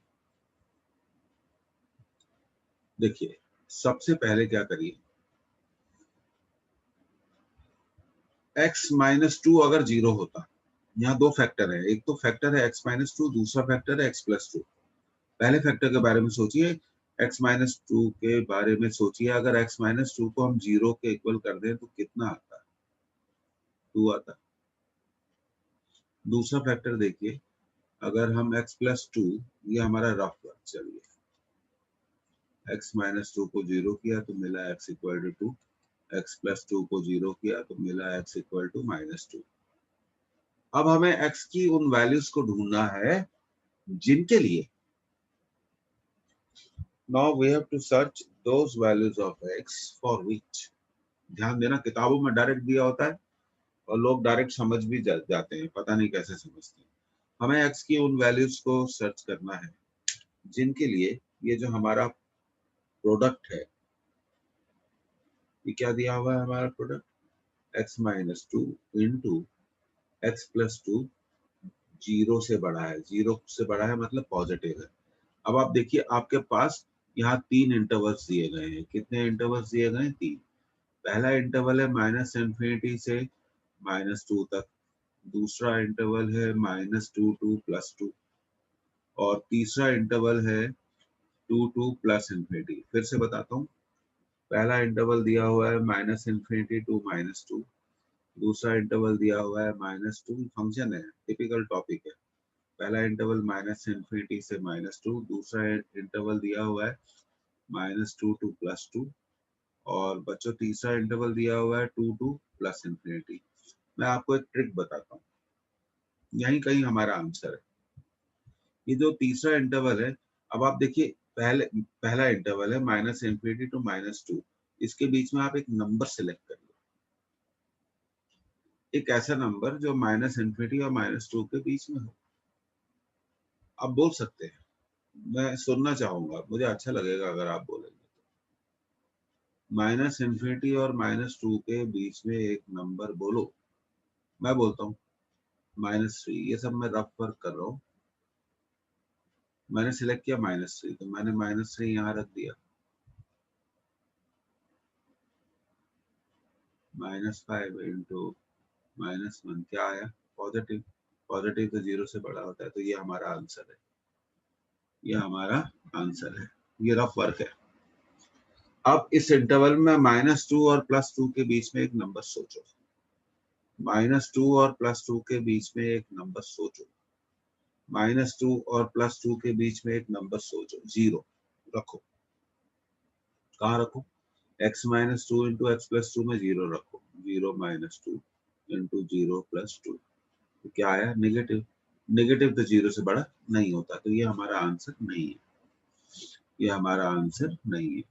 देखिए सबसे पहले क्या करिए, x-2 अगर 0 होता, यहाँ दो फैक्टर है, एक तो फैक्टर है x-2, दूसरा फैक्टर है x+2। पहले फैक्टर के बारे में सोचिए, x-2 के बारे में सोचिए, अगर x-2 को हम 0 के इक्वल कर दें तो कितना आता है, 2 आता है। दूसरा फैक्टर देखिए, अगर हम x+2, ये हमारा रफ वर्क, चलिए x-2 को 0 किया तो मिला x = 2, x+2 को 0 किया तो मिला x = -2। अब हमें x की उन वैल्यूज को ढूंढना है जिनके लिए, now we have to search those values of x for which, ध्यान देना किताबों में डायरेक्ट दिया होता है और लोग डायरेक्ट समझ भी जाते हैं, पता नहीं कैसे समझते हैं। हमें x की उन वैल्यूज को सर्च करना है जिनके लिए ये जो हमारा प्रोडक्ट है, ये क्या दिया हुआ है हमारा प्रोडक्ट, x-2 इंटू x+2 0 से बड़ा है, 0 से बड़ा है मतलब पॉजिटिव है। अब आप देखिए आपके पास यहाँ 3 इंटरवल्स दिए गए हैं, कितने इंटरवल्स दिए गए हैं, 3। पहला इंटरवल है -∞ से -2 तक, दूसरा इंटरवल है -2 to +2 और तीसरा इंटरवल है 2 to +∞। फिर से बताता हूँ, पहला इंटरवल दिया हुआ है -∞ to -2, दूसरा इंटरवल दिया हुआ है -2, फंक्शन है, टिपिकल टॉपिक है। पहला इंटरवल -∞ से -2, दूसरा इंटरवल दिया हुआ है -2 to +2 और बच्चों तीसरा इंटरवल दिया हुआ है 2 to +∞। मैं आपको एक ट्रिक बताता हूँ, यही कहीं हमारा आंसर है। ये जो तीसरा इंटरवल है, अब आप देखिए पहला इंटरवल है -∞ to -2, इसके बीच में आप एक नंबर सिलेक्ट करिए, एक ऐसा नंबर जो -∞ और -2 के बीच में हो। आप बोल सकते हैं, मैं सुनना चाहूंगा, मुझे अच्छा लगेगा अगर आप बोलेंगे। -∞ और -2 के बीच में एक नंबर बोलो। मैं बोलता हूँ -3, ये सब मैं रफ वर्क कर रहा हूँ। मैंने सिलेक्ट किया -3, तो मैंने -3 यहाँ रख दिया। -5 इंटू -1 क्या आया, पॉजिटिव। पॉजिटिव तो 0 से बड़ा होता है, तो ये हमारा आंसर है, ये हमारा आंसर है, ये रफ वर्क है। अब इस इंटरवल में -2 और +2 के बीच में एक नंबर सोचो, -2 और +2 के बीच में एक नंबर सोचो, -2 और +2 के बीच में एक नंबर सोचो, 0 रखो। कहाँ रखो, x-2 इंटू x+2 में 0 रखो, 0 -2 इंटू 0 +2, तो क्या आया, नेगेटिव। नेगेटिव तो 0 से बड़ा नहीं होता, तो ये हमारा आंसर नहीं है, ये हमारा आंसर नहीं है।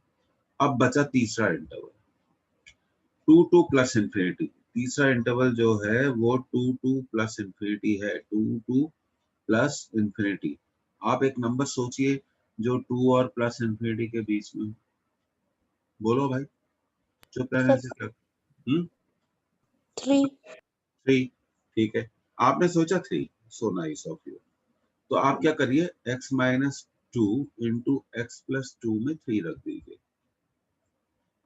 अब बचा तीसरा इंटरवल, 2 to +∞। तीसरा इंटरवल जो है वो 2 to +∞ है, 2 to +∞। आप एक नंबर सोचिए जो 2 और +∞ के बीच में, बोलो भाई, चुप रहने से क्या। 3। 3, ठीक है, आपने सोचा 3, सो नाइस ऑफ यू। तो आप क्या करिए, x-2 इंटू x+2 में 3 रख दीजिए।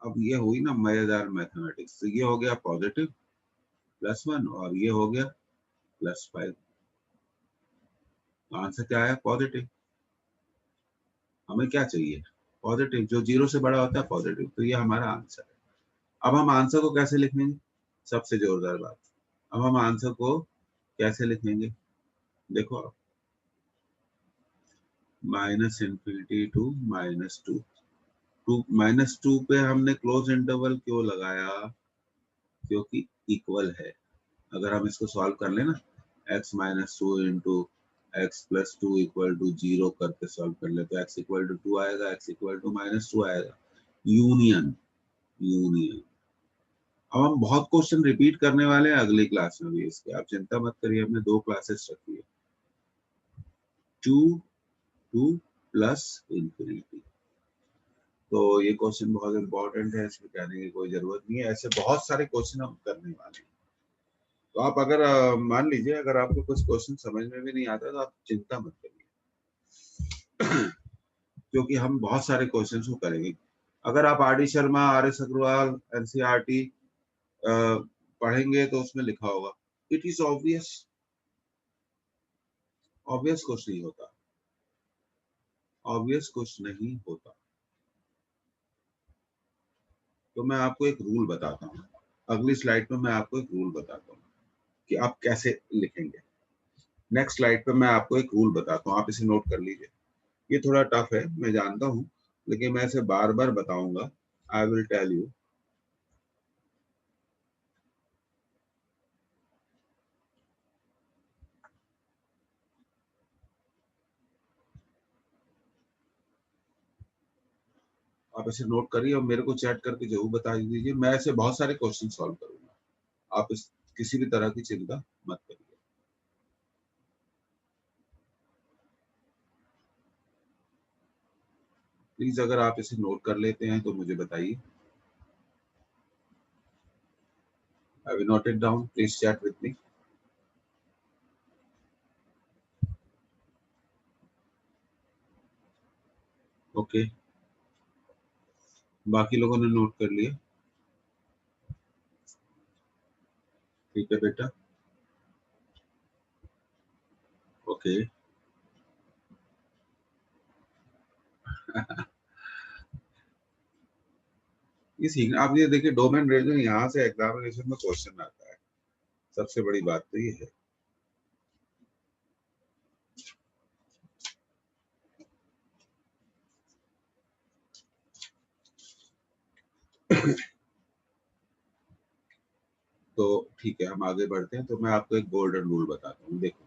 अब ये हुई ना मजेदार मैथमेटिक्स, तो ये हो गया पॉजिटिव +1 और ये हो गया +5। आंसर क्या आया, पॉजिटिव। हमें क्या चाहिए, पॉजिटिव, जो 0 से बड़ा होता है पॉजिटिव, तो ये हमारा आंसर है। अब हम आंसर को कैसे लिखेंगे, सबसे जोरदार बात, अब हम आंसर को कैसे लिखेंगे, देखो आप, -∞ to -2, -2 पे हमने क्लोज इंटरवल क्यों लगाया, क्योंकि इक्वल है। अगर हम इसको सॉल्व कर लेना, x-2 इंटू x+2 = 0 करके सॉल्व कर ले, तो x = 2 आएगा, x = -2 आएगा। Union, union. अब हम बहुत क्वेश्चन रिपीट करने वाले हैं अगली क्लास में भी इसके, आप चिंता मत करिए, हमने 2 क्लासेस रखी है। 2 to +∞, तो ये क्वेश्चन बहुत इंपॉर्टेंट है, इसमें कहने की कोई जरूरत नहीं है, ऐसे बहुत सारे क्वेश्चन हम करने वाले हैं। तो आप अगर मान लीजिए अगर आपको कुछ क्वेश्चन समझ में भी नहीं आता तो आप चिंता मत करिए क्योंकि हम बहुत सारे क्वेश्चंस को करेंगे। अगर आप R D Sharma, R S Agarwal, NCERT पढ़ेंगे तो उसमें लिखा होगा इट इज ऑब्वियस। ऑब्वियस कुछ नहीं होता, ऑब्वियस कुछ नहीं होता। तो मैं आपको एक रूल बताता हूँ, अगली स्लाइड में मैं आपको एक रूल बताता हूँ कि आप कैसे लिखेंगे। नेक्स्ट स्लाइड पे मैं आपको एक रूल बताता हूँ, आप इसे नोट कर लीजिए। ये थोड़ा टफ है मैं जानता हूँ, लेकिन मैं इसे बार बार बताऊंगा। I will tell you. आप इसे नोट करिए और मेरे को चैट करके जरूर बता दीजिए। मैं ऐसे बहुत सारे क्वेश्चन सॉल्व करूंगा, आप इस किसी भी तरह की चिंता मत करिए। प्लीज अगर आप इसे नोट कर लेते हैं तो मुझे बताइए। I will note it down, please chat with me. Okay, बाकी लोगों ने नोट कर लिया? ठीक है बेटा। ओके ये सीखना। आप ये देखिए डोमेन रीजन यहाँ से एग्जामिनेशन में क्वेश्चन आता है, सबसे बड़ी बात तो ये है। तो ठीक है, हम आगे बढ़ते हैं। तो मैं आपको एक गोल्डन रूल बताता हूँ। देखो,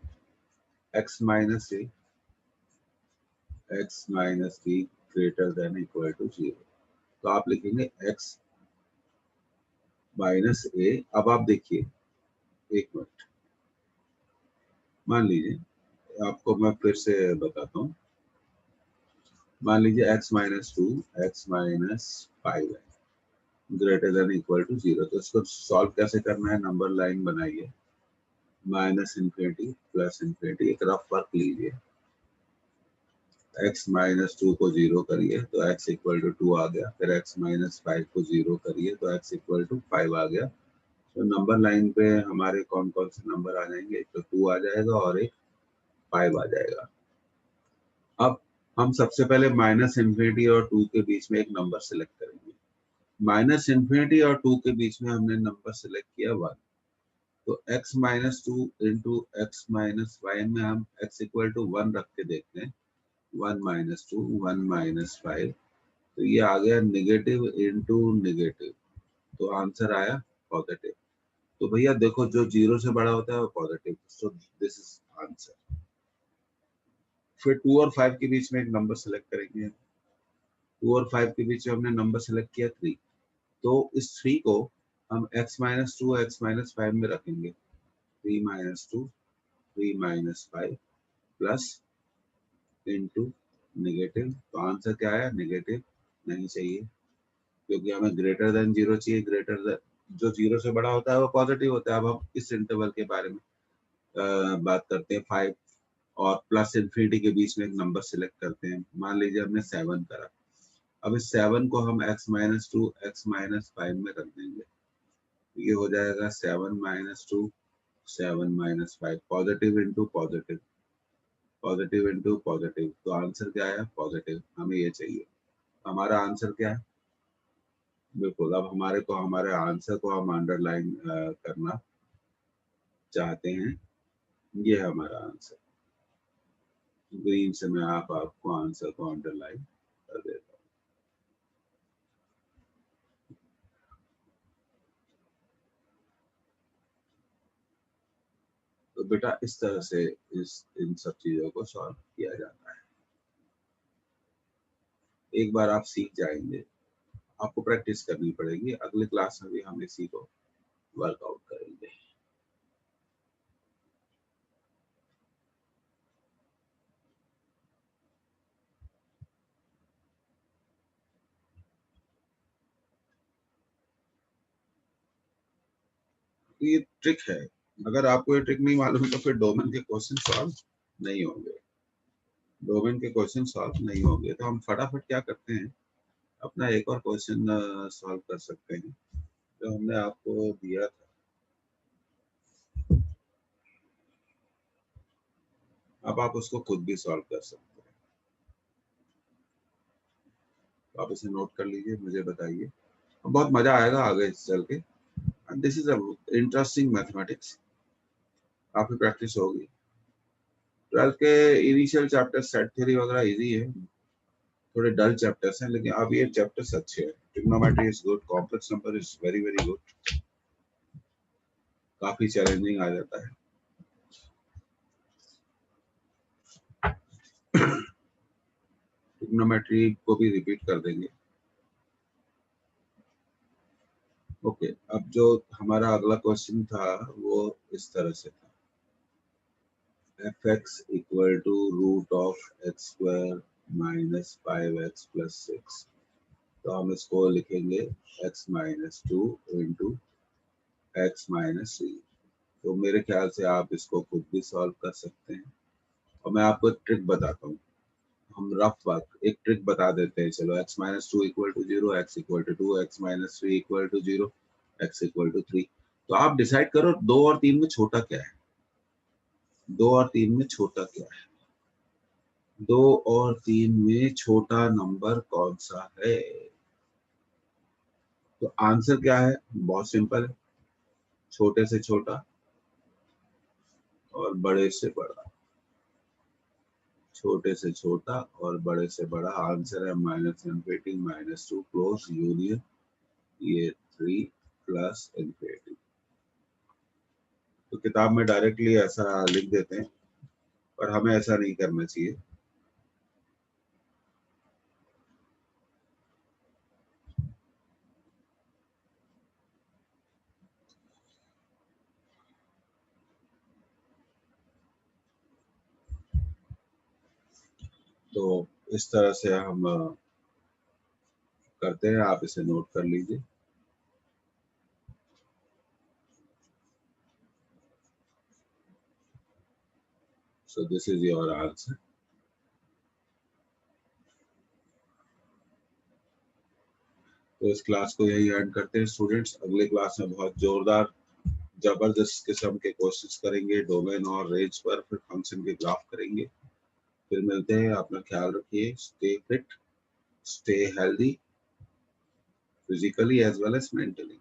x minus a, x minus b greater than equal to 0। तो आप लिखेंगे x माइनस ए। अब आप देखिए, एक मिनट, मान लीजिए आपको मैं फिर से बताता हूँ। मान लीजिए x minus two, x minus 5 है ग्रेटर देन इक्वल टू 0। तो इसको सॉल्व कैसे करना है? नंबर लाइन बनाइए, माइनस इन्फिनिटी प्लस इन्फिनिटी, एक रफ वर्क लीजिए। x माइनस टू को 0 करिए तो x इक्वल टू 2 आ गया। फिर x माइनस 5 को 0 करिए तो x इक्वल टू 5 आ गया। तो नंबर लाइन पे हमारे कौन कौन से नंबर आ जाएंगे? एक तो 2 आ जाएगा और एक 5 आ जाएगा। अब हम सबसे पहले माइनस इन्फिनिटी और 2 के बीच में एक नंबर सिलेक्ट करेंगे। माइनस इन्फिनिटी और 2 के बीच में हमने नंबर सिलेक्ट किया 1। तो x minus two into x minus 5 में हम x इक्वल टू 1 रख के देखते हैं। 1 माइनस टू, 1 माइनस 5, तो ये आ गया नेगेटिव इंटू नेगेटिव, तो आंसर आया पॉजिटिव। तो भैया देखो, जो 0 से बड़ा होता है वो positive, so this is answer. फिर 2 और 5 के बीच में एक नंबर सेलेक्ट करेंगे। 2 और 5 के बीच में हमने नंबर सेलेक्ट किया 3। तो इस 3 को हम x minus two, x minus 5 में रखेंगे। 3 minus two, 3 minus 5 plus into negative. तो आंसर क्या आया? नेगेटिव। नहीं चाहिए, क्योंकि हमें ग्रेटर देन 0 चाहिए। ग्रेटर देन, जो 0 से बड़ा होता है वो पॉजिटिव होता है। अब हम इस इंटरवल के बारे में बात करते हैं। 5 और प्लस इन्फिनिटी के बीच में एक नंबर सिलेक्ट करते हैं। मान लीजिए हमने 7 करा। अब इस 7 को हम x minus two, x minus 5 में रख देंगे। ये हो जाएगा 7 minus two, 7 minus 5, positive into positive, positive into positive. तो आंसर क्या आया? पॉजिटिव। हमें ये चाहिए। हमारा आंसर क्या है? बिल्कुल, अब हमारे आंसर को हम अंडरलाइन करना चाहते हैं। ये है हमारा आंसर। ग्रीन से मैं आपको आंसर को अंडरलाइन कर देता हूँ। तो बेटा इस तरह से इन सब चीजों को सॉल्व किया जाता है। एक बार आप सीख जाएंगे, आपको प्रैक्टिस करनी पड़ेगी। अगले क्लास में भी हम इसी को वर्कआउट करेंगे। तो ये ट्रिक है, अगर आपको ये ट्रिक नहीं मालूम तो फिर डोमेन के क्वेश्चन सॉल्व नहीं होंगे, डोमेन के क्वेश्चन सॉल्व नहीं होंगे। तो हम फटाफट क्या करते हैं, अपना एक और क्वेश्चन सॉल्व कर सकते हैं जो हमने आपको दिया था। अब आप उसको खुद भी सॉल्व कर सकते हैं, तो आप इसे नोट कर लीजिए, मुझे बताइए, बहुत मजा आएगा आगे चल के। This is a interesting mathematics, काफी प्रैक्टिस होगी। 12th के इनिशियल चैप्टर सेट थ्योरी वगैरह इजी है, थोड़े डल चैप्टर्स हैं, लेकिन अब ये चैप्टर्स अच्छे हैं। Trigonometry is good, complex number is very very good, काफी चैलेंजिंग आ जाता है। ट्रिग्नोमेट्री को भी रिपीट कर देंगे। ओके, अब जो हमारा अगला क्वेश्चन था वो इस तरह से था, fx equal to root of x square minus 5x plus 6। तो हम इसको लिखेंगे x minus 2 into x minus 3। तो मेरे ख्याल से आप इसको खुद भी सॉल्व कर सकते हैं, और मैं आपको एक ट्रिक बताता हूँ। हम रफ बात एक ट्रिक बता देते हैं, चलो x minus 2 equal to 0, x equal to 2, x minus 3 equal to 0, x equal to 3। तो आप डिसाइड करो 2 और 3 में छोटा क्या है, 2 और 3 में छोटा क्या है, 2 और 3 में छोटा नंबर कौन सा है। तो आंसर क्या है, बहुत सिंपल है, छोटे से छोटा और बड़े से बड़ा, छोटे से छोटा और बड़े से बड़ा। आंसर है minus infinity minus 2 close union ये 3 प्लस इन्फिनिटी। तो किताब में डायरेक्टली ऐसा लिख देते हैं, पर हमें ऐसा नहीं करना चाहिए। तो इस तरह से हम करते हैं, आप इसे नोट कर लीजिए। So this is your answer. तो इस क्लास को यही एंड करते हैं स्टूडेंट्स। अगले क्लास में बहुत जोरदार जबरदस्त किस्म के क्वेश्चंस करेंगे डोमेन और रेंज पर, फिर फंक्शन के ग्राफ करेंगे। फिर मिलते हैं, अपना ख्याल रखिए, stay fit, stay healthy physically as well as mentally.